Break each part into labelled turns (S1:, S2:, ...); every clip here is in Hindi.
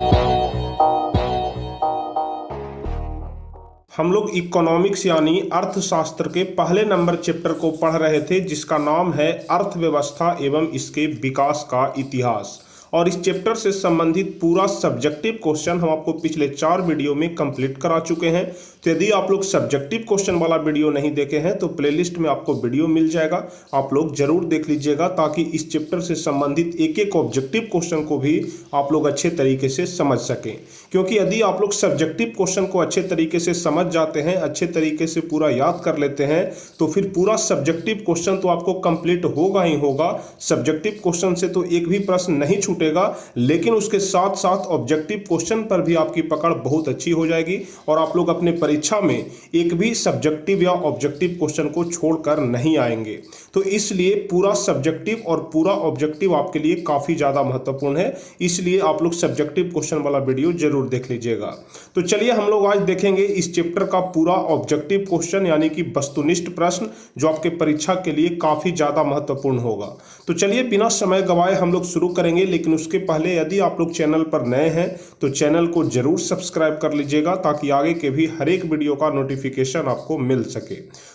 S1: हम लोग इकोनॉमिक्स यानी अर्थशास्त्र के पहले नंबर चैप्टर को पढ़ रहे थे, जिसका नाम है अर्थव्यवस्था एवं इसके विकास का इतिहास। और इस चैप्टर से संबंधित पूरा सब्जेक्टिव क्वेश्चन हम आपको पिछले 4 वीडियो में कंप्लीट करा चुके हैं। तो यदि आप लोग सब्जेक्टिव क्वेश्चन वाला वीडियो नहीं देखे हैं तो प्लेलिस्ट में आपको वीडियो मिल जाएगा, आप लोग जरूर देख लीजिएगा, ताकि इस चैप्टर से संबंधित एक एक ऑब्जेक्टिव क्वेश्चन को भी आप लोग अच्छे तरीके से समझ सकें। क्योंकि यदि आप लोग सब्जेक्टिव क्वेश्चन को अच्छे तरीके से समझ जाते हैं, अच्छे तरीके से पूरा याद कर लेते हैं, तो फिर पूरा सब्जेक्टिव क्वेश्चन तो आपको कंप्लीट होगा ही होगा। सब्जेक्टिव क्वेश्चन से तो एक भी प्रश्न नहीं छूटेगा, लेकिन उसके साथ साथ ऑब्जेक्टिव क्वेश्चन पर भी आपकी पकड़ बहुत अच्छी हो जाएगी और आप लोग अपने परीक्षा में एक भी सब्जेक्टिव या ऑब्जेक्टिव क्वेश्चन को छोड़कर नहीं आएंगे। तो इसलिए पूरा सब्जेक्टिव और पूरा ऑब्जेक्टिव आपके लिए काफी ज्यादा महत्वपूर्ण है, इसलिए आप लोग सब्जेक्टिव क्वेश्चन वाला वीडियो जरूर देख लीजिएगा। तो चलिए हम लोग आज देखेंगे इस चैप्टर का पूरा ऑब्जेक्टिव क्वेश्चन यानी कि वस्तुनिष्ठ प्रश्न, जो आपके परीक्षा के लिए काफी ज्यादा महत्वपूर्ण होगा। तो चलिए बिना समय गवाए हम लोग शुरू करेंगे, लेकिन उसके पहले यदि आप लोग चैनल पर नए हैं तो चैनल को जरूर सब्सक्राइब कर लीजिएगा, ताकि आगे के भी हर एक वीडियो का नोटिफिकेशन आपको मिल सके।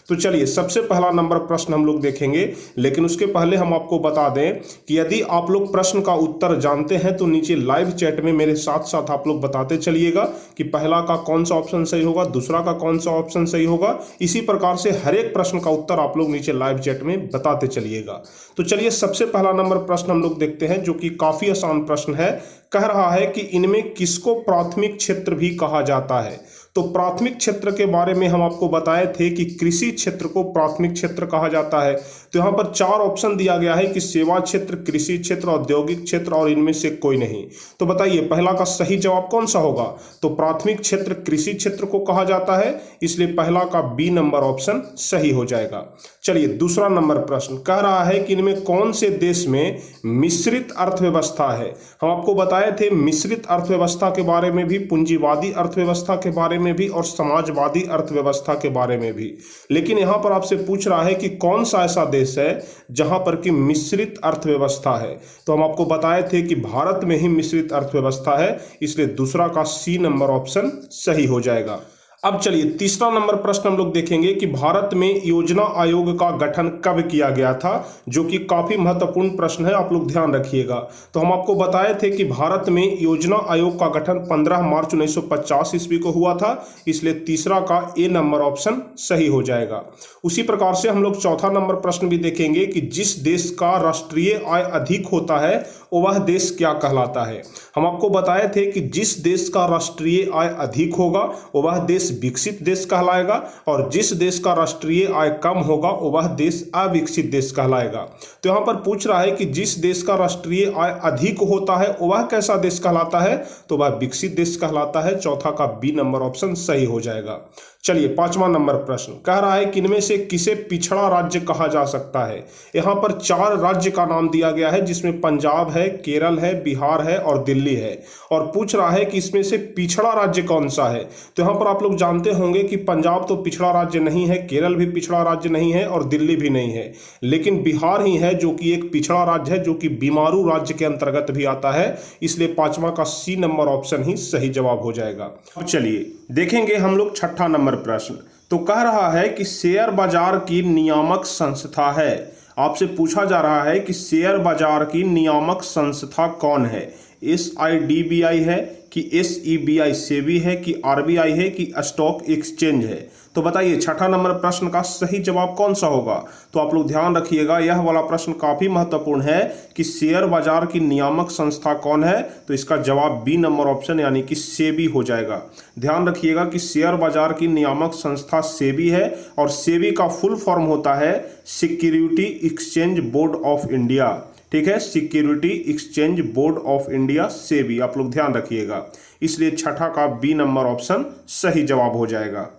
S1: तो चलिए सबसे पहला नंबर प्रश्न हम लोग देखेंगे, लेकिन उसके पहले हम आपको बता दें कि यदि आप लोग प्रश्न का उत्तर जानते हैं तो नीचे लाइव चैट में मेरे साथ साथ आप लोग बताते चलिएगा कि पहला का कौन सा ऑप्शन सही होगा, दूसरा का कौन सा ऑप्शन सही होगा। इसी प्रकार से हर एक प्रश्न का उत्तर आप लोग नीचे लाइव चैट में बताते चलिएगा। तो चलिए सबसे पहला नंबर प्रश्न हम लोग देखते हैं, जो कि काफी आसान प्रश्न है। कह रहा है कि इनमें किसको प्राथमिक क्षेत्र भी कहा जाता है। तो प्राथमिक क्षेत्र के बारे में हम आपको बताए थे कि कृषि क्षेत्र को प्राथमिक क्षेत्र कहा जाता है। तो यहाँ पर 4 ऑप्शन दिया गया है कि सेवा क्षेत्र, कृषि क्षेत्र, औद्योगिक क्षेत्र और इनमें से कोई नहीं। तो बताइए पहला का सही जवाब कौन सा होगा। तो प्राथमिक क्षेत्र कृषि क्षेत्र को कहा जाता है, इसलिए पहला का बी नंबर ऑप्शन सही हो जाएगा। चलिए दूसरा नंबर प्रश्न कह रहा है कि इनमें कौन से देश में मिश्रित अर्थव्यवस्था है। हम आपको बताए थे मिश्रित अर्थव्यवस्था के बारे में भी, पूंजीवादी अर्थव्यवस्था के बारे में भी और समाजवादी अर्थव्यवस्था के बारे में भी। लेकिन यहां पर आपसे पूछ रहा है कि कौन सा ऐसा देश है जहां पर कि मिश्रित अर्थव्यवस्था है। तो हम आपको बताए थे कि भारत में ही मिश्रित अर्थव्यवस्था है, इसलिए दूसरा का सी नंबर ऑप्शन सही हो जाएगा। अब चलिए तीसरा नंबर प्रश्न हम लोग देखेंगे कि भारत में योजना आयोग का गठन कब किया गया था, जो कि काफी महत्वपूर्ण प्रश्न है, आप लोग ध्यान रखिएगा। तो हम आपको बताए थे कि भारत में योजना आयोग का गठन 15 मार्च 1950 ईस्वी को हुआ था, इसलिए तीसरा का ए नंबर ऑप्शन सही हो जाएगा। उसी प्रकार से हम लोग चौथा नंबर प्रश्न भी देखेंगे कि जिस देश का राष्ट्रीय आय अधिक होता है वह देश क्या कहलाता है। हम आपको बताए थे कि जिस देश का राष्ट्रीय आय अधिक होगा वह देश विकसित देश कहलाएगा, और जिस देश का राष्ट्रीय आय कम होगा वह देश अविकसित देश कहलाएगा। तो यहाँ पर पूछ रहा है कि जिस देश का राष्ट्रीय आय अधिक होता है वह कैसा देश कहलाता है, तो वह विकसित देश कहलाता है। चौथा का बी नंबर ऑप्शन सही हो जाएगा। चलिए पांचवा नंबर प्रश्न कह रहा है कि इनमें से किसे पिछड़ा राज्य कहा जा सकता है। यहाँ पर 4 राज्य का नाम दिया गया है, जिसमें पंजाब है, केरल है, बिहार है और दिल्ली है, और पूछ रहा है कि इसमें से पिछड़ा राज्य कौन सा है। तो यहाँ पर आप लोग जानते होंगे कि पंजाब तो पिछड़ा राज्य नहीं है, केरल भी पिछड़ा राज्य नहीं है और दिल्ली भी नहीं है, लेकिन बिहार ही है जो कि एक पिछड़ा राज्य है, जो कि बीमारू राज्य के अंतर्गत भी आता है, इसलिए पांचवा का सी नंबर ऑप्शन ही सही जवाब हो जाएगा। अब चलिए देखेंगे हम लोग छठा नंबर प्रश्न। तो कह रहा है कि शेयर बाजार की नियामक संस्था है। आपसे पूछा जा रहा है कि शेयर बाजार की नियामक संस्था कौन है। SIDBI है कि SEBI सेबी है कि RBI है कि स्टॉक एक्सचेंज है। तो बताइए छठा नंबर प्रश्न का सही जवाब कौन सा होगा। तो आप लोग ध्यान रखिएगा, यह वाला प्रश्न काफी महत्वपूर्ण है कि शेयर बाजार की नियामक संस्था कौन है। तो इसका जवाब बी नंबर ऑप्शन यानी कि सेबी हो जाएगा। ध्यान रखिएगा कि शेयर बाजार की नियामक संस्था सेबी है, और सेबी का फुल फॉर्म होता है security exchange board of India. ठीक है, security exchange board of India SEBI, आप लोग ध्यान रखिएगा। इसलिए छठा का बी नंबर ऑप्शन सही जवाब हो जाएगा।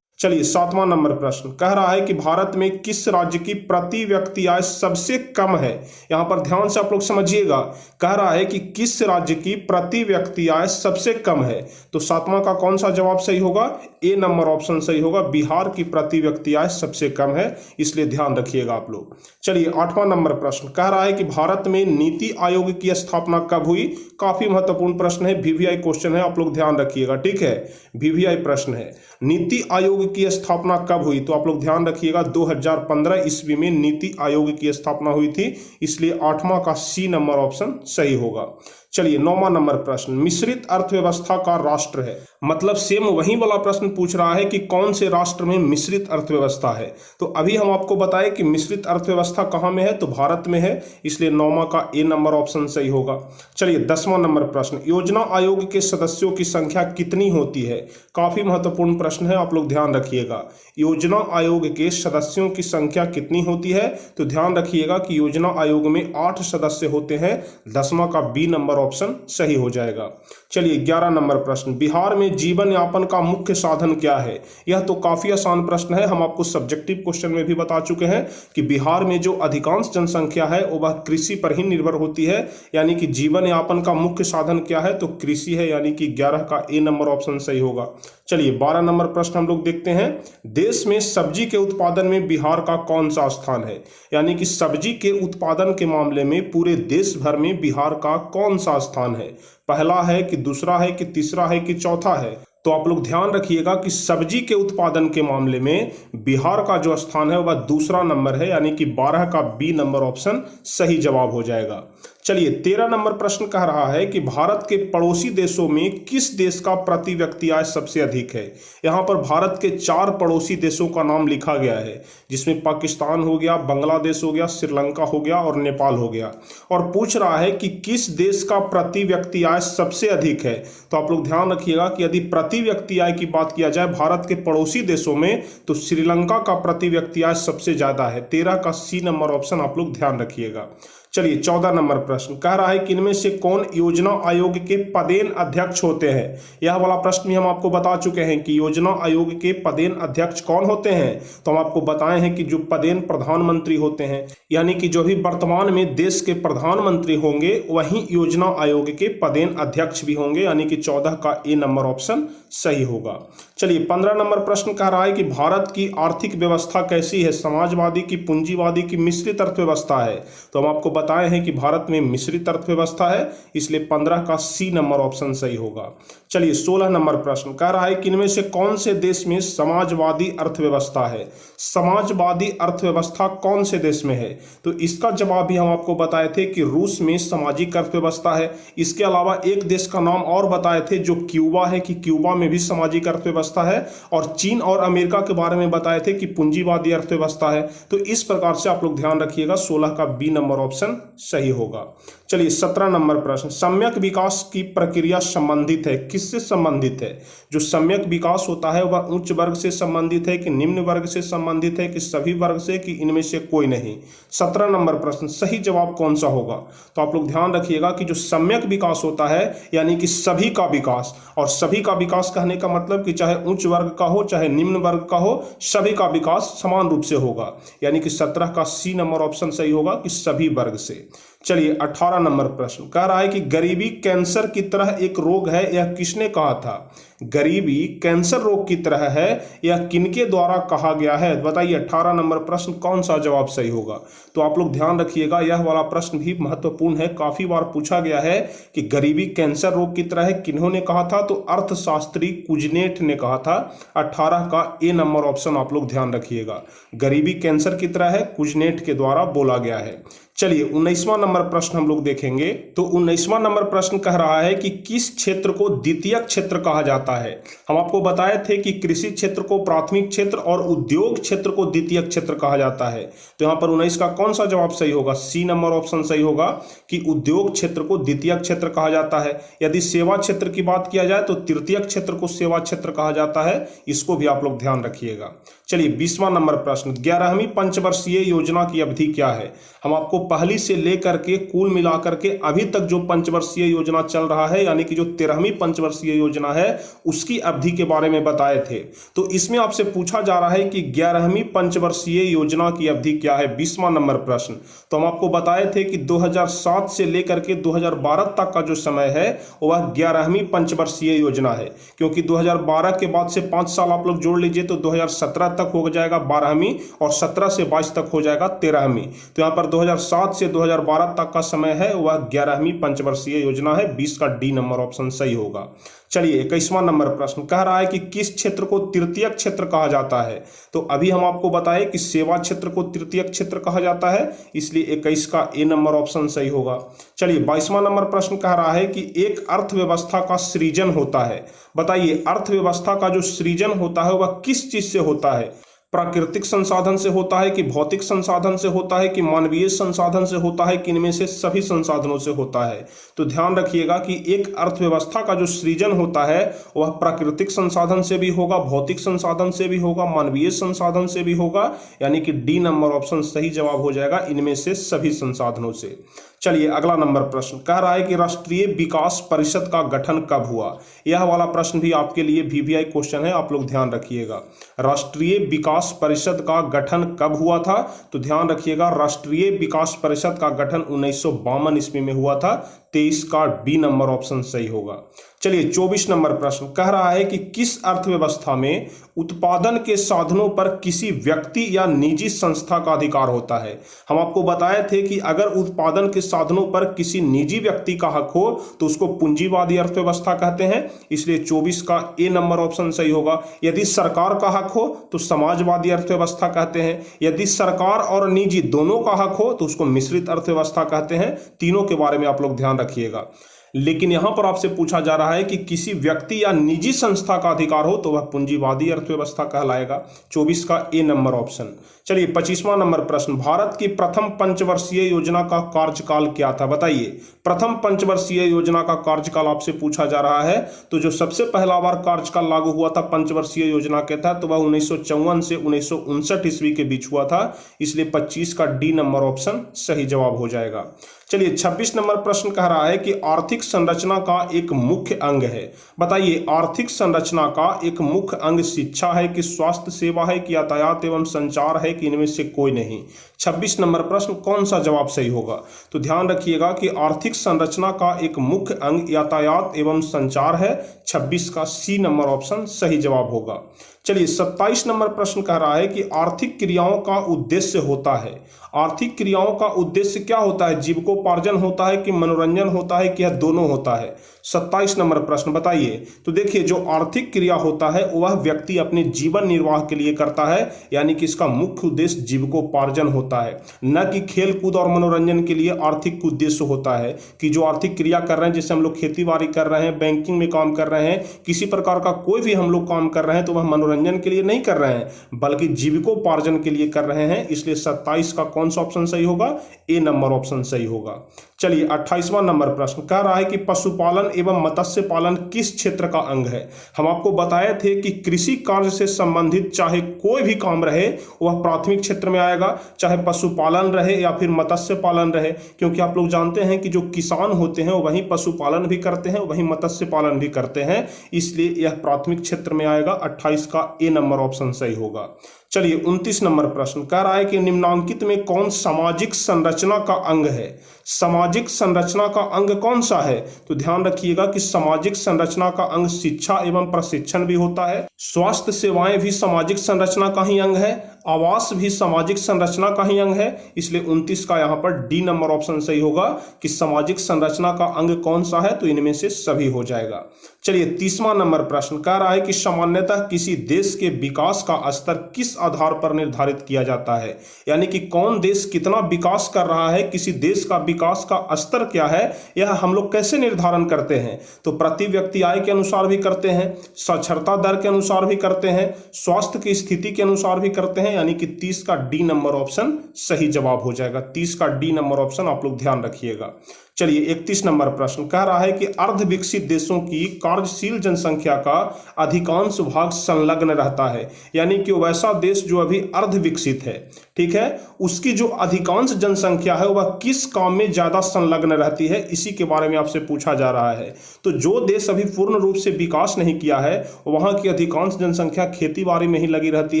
S1: चलिए 7वां नंबर प्रश्न कह रहा है कि भारत में किस राज्य की प्रति व्यक्ति आय सबसे कम है। यहां पर ध्यान से आप लोग समझिएगा, कह रहा है कि किस राज्य की प्रति व्यक्ति आय सबसे कम है। तो 7वां का कौन सा जवाब सही होगा? ए नंबर ऑप्शन सही होगा। बिहार की प्रति व्यक्ति आय सबसे कम है, इसलिए ध्यान रखिएगा आप लोग। चलिए 8वां नंबर प्रश्न कह रहा है कि भारत में नीति आयोग की स्थापना कब हुई। काफी महत्वपूर्ण प्रश्न है, वीवीआई क्वेश्चन है, आप लोग ध्यान रखिएगा, ठीक है, वीवीआई प्रश्न है। नीति आयोग की स्थापना कब हुई? तो आप लोग ध्यान रखिएगा 2015 ईस्वी में नीति आयोग की स्थापना हुई थी, इसलिए 8वां का सी नंबर ऑप्शन सही होगा। चलिए 9वां नंबर प्रश्न, मिश्रित अर्थव्यवस्था का राष्ट्र है, मतलब सेम वही वाला प्रश्न पूछ रहा है कि कौन से राष्ट्र में मिश्रित अर्थव्यवस्था है। तो अभी हम आपको बताएं कि मिश्रित अर्थव्यवस्था कहां में है, तो भारत में है, इसलिए 9वां का ए नंबर ऑप्शन सही होगा। चलिए 10वां नंबर प्रश्न, योजना आयोग के सदस्यों की संख्या कितनी होती है। काफी महत्वपूर्ण प्रश्न है, आप लोग ध्यान रखिएगा। योजना आयोग के सदस्यों की संख्या कितनी होती है, तो ध्यान रखिएगा कि योजना आयोग में 8 सदस्य होते हैं। 10वां का बी नंबर ऑप्शन सही हो जाएगा। चलिए 11 नंबर प्रश्न, बिहार में जीवन यापन का मुख्य साधन क्या है। यह तो काफी आसान प्रश्न है, हम आपको सब्जेक्टिव क्वेश्चन में भी बता चुके हैं कि बिहार में जो अधिकांश जनसंख्या है वह कृषि पर ही निर्भर होती है, यानी कि जीवन यापन का मुख्य साधन क्या है, तो कृषि है, यानी कि 11 का ए नंबर ऑप्शन सही होगा। चलिए 12 नंबर प्रश्न हम लोग देखते हैं, देश में सब्जी के उत्पादन में बिहार का कौन सा स्थान है। यानी कि सब्जी के उत्पादन के मामले में पूरे देश भर में बिहार का कौन सा स्थान है। पहला है कि दूसरा है कि तीसरा है कि चौथा है। तो आप लोग ध्यान रखिएगा कि सब्जी के उत्पादन के मामले में बिहार का जो स्थान है वह दूसरा नंबर है, यानी कि 12 का बी नंबर ऑप्शन सही जवाब हो जाएगा। चलिए 13 नंबर प्रश्न कह रहा है कि भारत के पड़ोसी देशों में किस देश का प्रति व्यक्ति आय सबसे अधिक है। यहाँ पर भारत के 4 पड़ोसी देशों का नाम लिखा गया है, जिसमें पाकिस्तान हो गया, बांग्लादेश हो गया, श्रीलंका हो गया और नेपाल हो गया, और पूछ रहा है कि किस देश का प्रति व्यक्ति आय सबसे अधिक है। तो आप लोग ध्यान रखिएगा कि यदि प्रति व्यक्ति आय की बात किया जाए भारत के पड़ोसी देशों में, तो श्रीलंका का प्रति व्यक्ति आय सबसे ज्यादा है। 13 का सी नंबर ऑप्शन आप लोग ध्यान रखिएगा। चलिए 14 नंबर प्रश्न कह रहा है कि इनमें से कौन योजना आयोग के पदेन अध्यक्ष होते हैं। यह वाला प्रश्न भी हम आपको बता चुके हैं कि योजना आयोग के पदेन अध्यक्ष कौन होते हैं। तो हम आपको बताए हैं कि जो पदेन प्रधानमंत्री होते हैं, यानी कि जो भी वर्तमान में देश के प्रधानमंत्री होंगे वही योजना आयोग के पदेन अध्यक्ष भी होंगे, यानी कि 14 का ए नंबर ऑप्शन सही होगा। चलिए 15 नंबर प्रश्न कह रहा है कि भारत की आर्थिक व्यवस्था कैसी है, समाजवादी की, पूंजीवादी की, मिश्रित अर्थव्यवस्था है। तो हम आपको बताए हैं कि भारत में मिश्रित अर्थव्यवस्था है, इसलिए 15 का सी नंबर ऑप्शन सही होगा। चलिए 16 नंबर प्रश्न कह रहा है कि इनमें से कौन से देश में समाजवादी अर्थव्यवस्था है। समाजवादी अर्थव्यवस्था कौन से देश में है, तो इसका जवाब भी हम आपको बताए थे कि रूस में सामाजिक अर्थव्यवस्था है। इसके अलावा एक देश का नाम और बताए थे जो क्यूबा है, कि क्यूबा में भी सामाजिक अर्थव्यवस्था है, और चीन और अमेरिका के बारे में बताए थे कि पूंजीवादी अर्थव्यवस्था है। तो इस प्रकार से आप लोग ध्यान रखिएगा, 16 का बी नंबर ऑप्शन सही होगा। चलिए 17 नंबर प्रश्न, सम्यक विकास की प्रक्रिया संबंधित है, किससे संबंधित है। जो सम्यक विकास होता है वह उच्च वर्ग से संबंधित है कि निम्न वर्ग से संबंधित है कि सभी वर्ग से, कि इनमें से कोई नहीं। 17 नंबर प्रश्न, सही जवाब कौन सा होगा। तो आप लोग ध्यान रखिएगा कि जो सम्यक विकास होता है यानी कि सभी का विकास, और सभी का विकास कहने का मतलब कि चाहे उच्च वर्ग का हो चाहे निम्न वर्ग का हो, सभी का विकास समान रूप से होगा, यानी कि 17 का सी नंबर ऑप्शन सही होगा कि सभी वर्ग से। चलिए 18 नंबर प्रश्न कह रहा है कि गरीबी कैंसर की तरह एक रोग है, यह किसने कहा था। गरीबी कैंसर रोग की तरह है, यह किनके द्वारा कहा गया है। बताइए 18 नंबर प्रश्न कौन सा जवाब सही होगा। तो आप लोग ध्यान रखिएगा, यह वाला प्रश्न भी महत्वपूर्ण है, काफी बार पूछा गया है कि गरीबी कैंसर रोग की तरह है, किन्होंने कहा था, तो अर्थशास्त्री कुजनेट ने कहा था। 18 का ए नंबर ऑप्शन आप लोग ध्यान रखिएगा, गरीबी कैंसर की तरह है, कुजनेट के द्वारा बोला गया है। चलिए 19वां नंबर प्रश्न हम लोग देखेंगे। तो 19वां नंबर प्रश्न कह रहा है कि किस क्षेत्र को द्वितीयक क्षेत्र कहा जाता है। हम आपको बताए थे कि कृषि क्षेत्र को प्राथमिक क्षेत्र और उद्योग क्षेत्र को द्वितीयक क्षेत्र कहा जाता है। तो यहाँ पर 19 का कौन सा जवाब सही होगा, सी नंबर ऑप्शन सही होगा कि उद्योग क्षेत्र को द्वितीयक क्षेत्र कहा जाता है। यदि सेवा क्षेत्र की बात किया जाए तो तृतीयक क्षेत्र को सेवा क्षेत्र कहा जाता है, इसको भी आप लोग ध्यान रखिएगा। चलिए 20वां नंबर प्रश्न, 11वीं पंचवर्षीय योजना की अवधि क्या है। हम आपको पहली से लेकर के कुल मिलाकर के अभी तक जो पंचवर्षीय योजना चल रहा है, यानी कि जो 13वीं पंचवर्षीय योजना है उसकी अवधि के बारे में बताए थे। तो इसमें आपसे पूछा जा रहा है कि 11वीं पंचवर्षीय योजना की अवधि क्या है, 20वां नंबर प्रश्न। तो हम आपको बताए थे कि 2007 से लेकर के 2012 तक का जो समय है वह 11वीं पंचवर्षीय योजना है, क्योंकि 2012 के बाद से 5 साल आप लोग जोड़ लीजिए तो 2017 तक हो जाएगा 12वीं और 17 से 22 तक हो जाएगा 13वीं। तो यहाँ पर 2007 से 2012 तक का समय है वह 11वीं पंचवर्षीय योजना है। 20 का डी नंबर ऑप्शन सही होगा। चलिए 21वां नंबर प्रश्न कह रहा है कि किस क्षेत्र को तृतीयक क्षेत्र कहा जाता है। तो अभी हम आपको बताएं कि सेवा क्षेत्र को तृतीयक क्षेत्र कहा जाता है, इसलिए 21 का ए नंबर ऑप्शन सही होगा। चलिए 22वां नंबर प्रश्न कह रहा है कि एक अर्थव्यवस्था का सृजन होता है। बताइए अर्थव्यवस्था का जो सृजन होता है वह किस चीज से होता है। प्राकृतिक संसाधन से होता है कि भौतिक संसाधन से होता है कि मानवीय संसाधन से होता है कि इनमें से सभी संसाधनों से होता है। तो ध्यान रखिएगा कि एक अर्थव्यवस्था का जो सृजन होता है वह प्राकृतिक संसाधन से भी होगा, भौतिक संसाधन से भी होगा, मानवीय संसाधन से भी होगा, यानी कि डी नंबर ऑप्शन सही जवाब हो जाएगा, इनमें से सभी संसाधनों से। चलिए अगला नंबर प्रश्न कह रहा है कि राष्ट्रीय विकास परिषद का गठन कब हुआ। यह वाला प्रश्न भी आपके लिए वीवीआई क्वेश्चन है, आप लोग ध्यान रखिएगा। राष्ट्रीय विकास परिषद का गठन कब हुआ था। तो ध्यान रखिएगा राष्ट्रीय विकास परिषद का गठन 1952 ईस्वी में हुआ था। 23 का बी नंबर ऑप्शन सही होगा। चलिए 24 नंबर प्रश्न कह रहा है कि किस अर्थव्यवस्था में उत्पादन के साधनों पर किसी व्यक्ति या निजी संस्था का अधिकार होता है। हम आपको बताए थे कि अगर उत्पादन के साधनों पर किसी निजी व्यक्ति का हक हो तो उसको पूंजीवादी अर्थव्यवस्था कहते हैं, इसलिए 24 का ए नंबर ऑप्शन सही होगा। यदि सरकार का हक हो तो समाजवादी अर्थव्यवस्था कहते हैं, यदि सरकार और निजी दोनों का हक हो तो उसको मिश्रित अर्थव्यवस्था कहते हैं। तीनों के बारे में आप लोग ध्यान रखिएगा। लेकिन यहां पर आपसे पूछा जा रहा है कि किसी व्यक्ति या निजी संस्था का अधिकार हो तो वह पूंजीवादी अर्थव्यवस्था कहलाएगा। 24 का ए नंबर ऑप्शन। चलिए 25वां नंबर प्रश्न, भारत की प्रथम पंचवर्षीय योजना का कार्यकाल क्या था। बताइए प्रथम पंचवर्षीय योजना का कार्यकाल आपसे पूछा जा रहा है। तो जो सबसे पहला बार कार्यकाल लागू हुआ था पंचवर्षीय योजना के तहत तो वह 1954 से 1959 ईस्वी के बीच हुआ था, इसलिए 25 का डी नंबर ऑप्शन सही जवाब हो जाएगा। चलिए 26 नंबर प्रश्न कह रहा है कि आर्थिक संरचना का एक मुख्य अंग है। बताइए आर्थिक संरचना का एक मुख्य अंग शिक्षा है कि स्वास्थ्य सेवा है कि यातायात एवं संचार है कि इनमें से कोई नहीं। 26 नंबर प्रश्न कौन सा जवाब सही होगा। तो ध्यान रखिएगा कि आर्थिक संरचना का एक मुख्य अंग यातायात एवं संचार है। 26 का सी नंबर ऑप्शन सही जवाब होगा। चलिए 27 नंबर प्रश्न कह रहा है कि आर्थिक क्रियाओं का उद्देश्य होता है। आर्थिक क्रियाओं का उद्देश्य क्या होता है, जीविकोपार्जन होता है कि मनोरंजन होता है कि यह दोनों होता है। 27 नंबर प्रश्न बताइए। तो देखिए जो आर्थिक क्रिया होता है वह व्यक्ति अपने जीवन निर्वाह के लिए करता है, यानी कि इसका मुख्य उद्देश्य जीविकोपार्जन होता है, न कि खेल कूद और मनोरंजन के लिए आर्थिक उद्देश्य होता है। कि जो आर्थिक क्रिया कर रहे हैं, जैसे हम लोग खेती बाड़ी कर रहे हैं, बैंकिंग में काम कर रहे हैं, किसी प्रकार का कोई भी हम लोग काम कर रहे हैं तो वह मनोरंजन के लिए नहीं कर रहे हैं बल्कि जीविकोपार्जन के लिए कर रहे हैं, इसलिए 27 का कौन सा ऑप्शन सही होगा, ए नंबर ऑप्शन सही होगा। चलिए 28वां नंबर प्रश्न कह रहा है कि पशुपालन एवं मत्स्य पालन किस क्षेत्र का अंग है। हम आपको बताए थे कि कृषि कार्य से संबंधित चाहे कोई भी काम रहे वह प्राथमिक क्षेत्र में आएगा, चाहे पशुपालन रहे या फिर मत्स्य पालन रहे, क्योंकि आप लोग जानते हैं कि जो किसान होते हैं वहीं पशुपालन भी करते हैं वहीं मत्स्य पालन भी करते हैं, इसलिए यह प्राथमिक क्षेत्र में आएगा। 28 का ए नंबर ऑप्शन सही होगा। चलिए 29 नंबर प्रश्न कह रहा है कि निम्नांकित में कौन सामाजिक संरचना का अंग है। सामाजिक संरचना का अंग कौन सा है। तो ध्यान रखिएगा कि सामाजिक संरचना का अंग शिक्षा एवं प्रशिक्षण भी होता है, स्वास्थ्य सेवाएं भी सामाजिक संरचना का ही अंग है, आवास भी सामाजिक संरचना का ही अंग है, इसलिए 29 का यहाँ पर डी नंबर ऑप्शन सही होगा कि सामाजिक संरचना का अंग कौन सा है, तो इनमें से सभी हो जाएगा। चलिए 30वां नंबर प्रश्न कह रहा है कि सामान्यतः किसी देश के विकास का स्तर किस आधार पर निर्धारित किया जाता है, यानी कि कौन देश कितना विकास कर रहा है, किसी देश का विकास का स्तर क्या है, यह हम लोग कैसे निर्धारण करते हैं। तो प्रति व्यक्ति आय के अनुसार भी करते हैं, साक्षरता दर के अनुसार भी करते हैं, स्वास्थ्य की स्थिति के अनुसार भी करते हैं, यानी कि 30 का डी नंबर ऑप्शन सही जवाब हो जाएगा। 30 का डी नंबर ऑप्शन आप लोग ध्यान रखिएगा। चलिए 31 नंबर प्रश्न कह रहा है कि अर्ध विकसित देशों की कार्यशील जनसंख्या का अधिकांश भाग संलग्न रहता है, यानी कि वैसा देश जो अभी अर्ध विकसित है, ठीक है, उसकी जो अधिकांश जनसंख्या है वह किस काम में ज्यादा संलग्न रहती है, इसी के बारे में आपसे पूछा जा रहा है। तो जो देश अभी पूर्ण रूप से विकास नहीं किया है वहां की अधिकांश जनसंख्या खेती बाड़ी में ही लगी रहती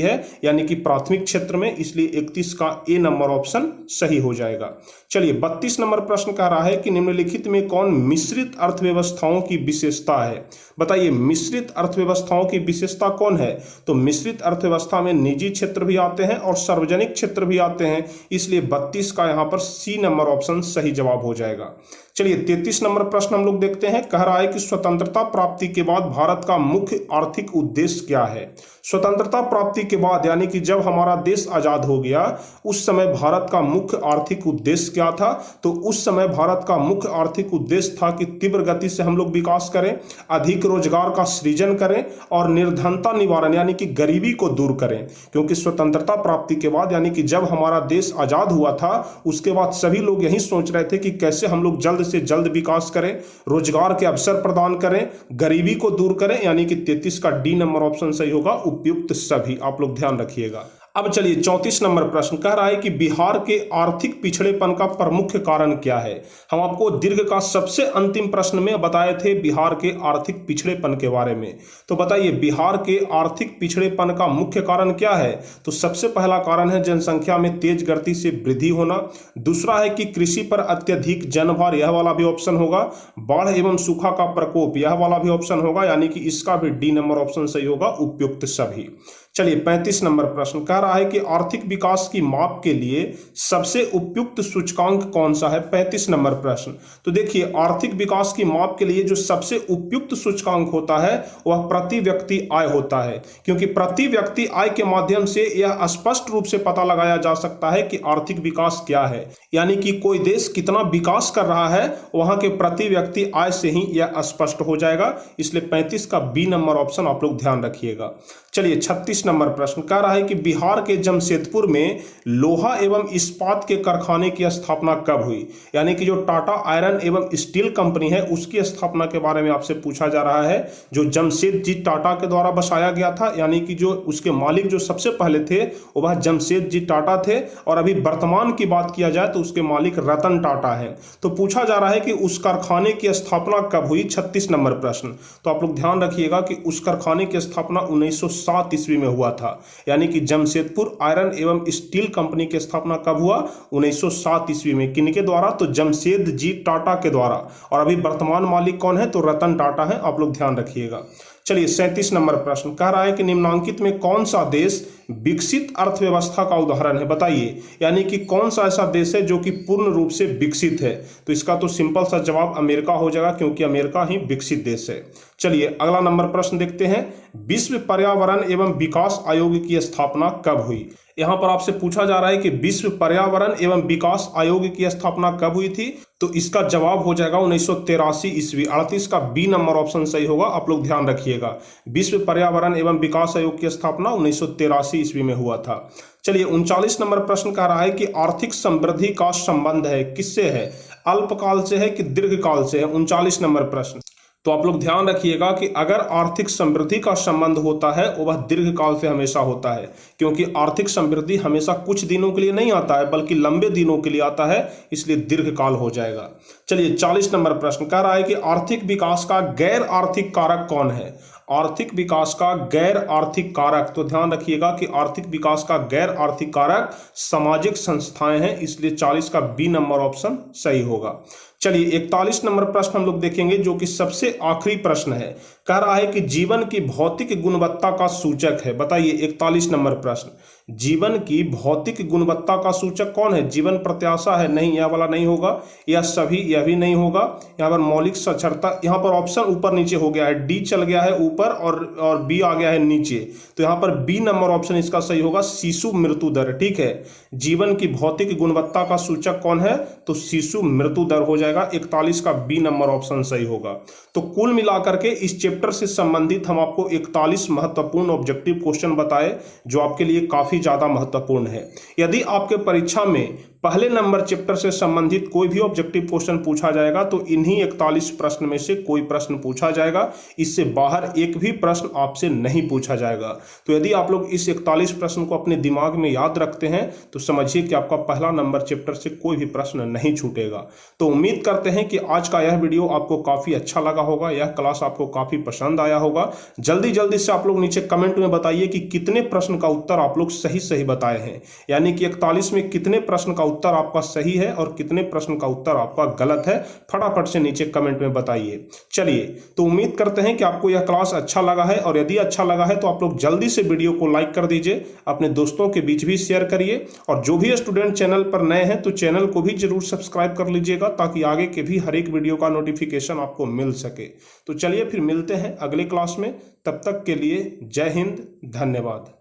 S1: है, यानी कि प्राथमिक क्षेत्र में, इसलिए 31 का ए नंबर ऑप्शन सही हो जाएगा। चलिए 32 नंबर प्रश्न कह रहा है कि निम्नलिखित में कौन मिश्रित अर्थव्यवस्थाओं की विशेषता है। बताइए मिश्रित अर्थव्यवस्थाओं की विशेषता कौन है। तो मिश्रित अर्थव्यवस्था में निजी क्षेत्र भी आते हैं और सार्वजनिक क्षेत्र भी आते हैं, इसलिए 32 का यहां पर सी नंबर ऑप्शन सही जवाब हो जाएगा। चलिए 33 नंबर प्रश्न हम लोग देखते हैं। कह रहा है कि स्वतंत्रता प्राप्ति के बाद भारत का मुख्य आर्थिक उद्देश्य क्या है। स्वतंत्रता प्राप्ति के बाद यानी कि जब हमारा देश आजाद हो गया उस समय भारत का मुख्य आर्थिक उद्देश्य क्या था। तो उस समय भारत का मुख्य आर्थिक उद्देश्य था कि तीव्र गति से हम लोग विकास करें, अधिक रोजगार का सृजन करें और निर्धनता निवारण यानी कि गरीबी को दूर करें। क्योंकि स्वतंत्रता प्राप्ति के बाद यानी कि जब हमारा देश आजाद हुआ था उसके बाद सभी लोग यही सोच रहे थे कि कैसे हम लोग जल्द से जल्द विकास करें, रोजगार के अवसर प्रदान करें, गरीबी को दूर करें, यानी कि 33 का डी नंबर ऑप्शन सही होगा, उपयुक्त सभी। आप लोग ध्यान रखिएगा। अब चलिए 34 नंबर प्रश्न कह रहा है कि बिहार के आर्थिक पिछड़ेपन का प्रमुख कारण क्या है। हम आपको दीर्घ का सबसे अंतिम प्रश्न में बताए थे बिहार के आर्थिक पिछड़ेपन के बारे में। तो बताइए बिहार के आर्थिक पिछड़ेपन का मुख्य कारण क्या है। तो सबसे पहला कारण है जनसंख्या में तेज गति से वृद्धि होना। दूसरा है कि कृषि पर अत्यधिक जनभार, यह वाला भी ऑप्शन होगा। बाढ़ एवं सूखा का प्रकोप, यह वाला भी ऑप्शन होगा, यानी कि इसका भी डी नंबर ऑप्शन सही होगा, उपयुक्त सभी। चलिए 35 नंबर प्रश्न कह रहा है कि आर्थिक विकास की माप के लिए सबसे उपयुक्त सूचकांक कौन सा है। 35 नंबर प्रश्न। तो देखिए आर्थिक विकास की माप के लिए जो सबसे उपयुक्त सूचकांक होता है वह प्रति व्यक्ति आय होता है, क्योंकि प्रति व्यक्ति आय के माध्यम से यह स्पष्ट रूप से पता लगाया जा सकता है कि आर्थिक विकास क्या है, यानी कि कोई देश कितना विकास कर रहा है वहां के प्रति व्यक्ति आय से ही यह स्पष्ट हो जाएगा। इसलिए 35 का बी नंबर ऑप्शन आप लोग ध्यान रखिएगा। चलिए 36 नंबर प्रश्न कह रहा है कि बिहार के जमशेदपुर में लोहा एवं इस्पात के कारखाने की स्थापना कब हुई। यानी कि जो टाटा आयरन एवं स्टील कंपनी है उसकी स्थापना के बारे में आपसे पूछा जा रहा है, जो जमशेद जी टाटा के द्वारा बसाया गया था, यानी कि जो उसके मालिक जो सबसे पहले थे वह जमशेद जी टाटा थे, और अभी वर्तमान की बात किया जाए तो उसके मालिक रतन टाटा है। तो पूछा जा रहा है कि उस कारखाने की स्थापना कब हुई। 36 नंबर प्रश्न। तो आप लोग ध्यान रखिएगा कि उस कारखाने की स्थापना 1907 ईस्वी में हुआ था, यानी कि जमशेदपुर आयरन एवं स्टील कंपनी की स्थापना कब हुआ, 1907 ईस्वी में। किनके द्वारा, तो जमशेद जी टाटा के द्वारा, और अभी वर्तमान मालिक कौन है, तो रतन टाटा है। आप लोग ध्यान रखिएगा। चलिए 37 नंबर प्रश्न कह रहा है कि निम्नांकित में कौन सा देश विकसित अर्थव्यवस्था का उदाहरण है। बताइए यानी कि कौन सा ऐसा देश है जो कि पूर्ण रूप से विकसित है। तो इसका तो सिंपल सा जवाब अमेरिका हो जाएगा, क्योंकि अमेरिका ही विकसित देश है। चलिए अगला नंबर प्रश्न देखते हैं। विश्व पर्यावरण एवं विकास आयोग की स्थापना कब हुई। यहां पर आपसे पूछा जा रहा है कि विश्व पर्यावरण एवं विकास आयोग की स्थापना कब हुई थी। तो इसका जवाब हो जाएगा 1983 ईस्वी। 38 का बी नंबर ऑप्शन सही होगा। आप लोग ध्यान रखिएगा, विश्व पर्यावरण एवं विकास आयोग की स्थापना 1983 ईस्वी में हुआ था। चलिए 39 नंबर प्रश्न कह रहा है कि आर्थिक समृद्धि का संबंध है किससे है, अल्पकाल से है कि दीर्घकाल से है। 39 नंबर प्रश्न। तो आप लोग ध्यान रखिएगा कि अगर आर्थिक समृद्धि का संबंध होता है वह दीर्घकाल से हमेशा होता है, क्योंकि आर्थिक समृद्धि हमेशा कुछ दिनों के लिए नहीं आता है बल्कि लंबे दिनों के लिए आता है, इसलिए दीर्घकाल हो जाएगा। चलिए 40 नंबर प्रश्न कह रहा है कि आर्थिक विकास का गैर आर्थिक कारक कौन है। आर्थिक विकास का गैर आर्थिक कारक, तो ध्यान रखिएगा कि आर्थिक विकास का गैर आर्थिक कारक सामाजिक संस्थाएं हैं, इसलिए 40 का बी नंबर ऑप्शन सही होगा। चलिए 41 नंबर प्रश्न हम लोग देखेंगे जो कि सबसे आखिरी प्रश्न है। कह रहा है कि जीवन की भौतिक गुणवत्ता का सूचक है। बताइए 41 नंबर प्रश्न, जीवन की भौतिक गुणवत्ता का सूचक कौन है। जीवन प्रत्याशा है, नहीं, यह वाला नहीं होगा। यह सभी, यह भी नहीं होगा। यहाँ पर मौलिक साक्षरता, यहाँ पर ऑप्शन ऊपर नीचे हो गया है, डी चल गया है ऊपर और बी आ गया है नीचे। तो यहाँ पर बी नंबर ऑप्शन इसका सही होगा, शिशु मृत्यु दर। ठीक है, जीवन की भौतिक गुणवत्ता का सूचक कौन है, तो शिशु मृत्यु दर हो जाएगा। 41 का बी नंबर ऑप्शन सही होगा। तो कुल मिलाकर के इस चैप्टर से संबंधित हम आपको 41 महत्वपूर्ण ऑब्जेक्टिव क्वेश्चन बताए जो आपके लिए काफी ज़्यादा महत्वपूर्ण है। यदि आपके परीक्षा में पहले नंबर चैप्टर से संबंधित कोई भी ऑब्जेक्टिव क्वेश्चन पूछा जाएगा तो इन्हीं 41 प्रश्न में से कोई प्रश्न पूछा जाएगा, इससे बाहर एक भी प्रश्न आपसे नहीं पूछा जाएगा। तो यदि आप लोग इस 41 प्रश्न को अपने दिमाग में याद रखते हैं तो समझिए कि आपका पहला नंबर चैप्टर से कोई भी प्रश्न नहीं छूटेगा। तो उम्मीद करते हैं कि आज का यह वीडियो आपको काफ़ी अच्छा लगा होगा, यह क्लास आपको काफ़ी पसंद आया होगा। जल्दी जल्दी से आप लोग नीचे कमेंट में बताइए कि कितने प्रश्न का उत्तर आप लोग सही सही बताए हैं, यानी कि 41 में कितने प्रश्न का उत्तर आपका सही है और कितने प्रश्न का उत्तर आपका गलत है। फटाफट से नीचे कमेंट में बताइए। चलिए, तो उम्मीद करते हैं कि आपको यह क्लास अच्छा लगा है, और यदि अच्छा लगा है तो आप लोग जल्दी से वीडियो को लाइक कर दीजिए, अपने दोस्तों के बीच भी शेयर करिए, और जो भी स्टूडेंट चैनल पर नए हैं तो चैनल को भी जरूर सब्सक्राइब कर लीजिएगा ताकि आगे के भी हर एक वीडियो का नोटिफिकेशन आपको मिल सके। तो चलिए फिर मिलते हैं अगले क्लास में, तब तक के लिए जय हिंद, धन्यवाद।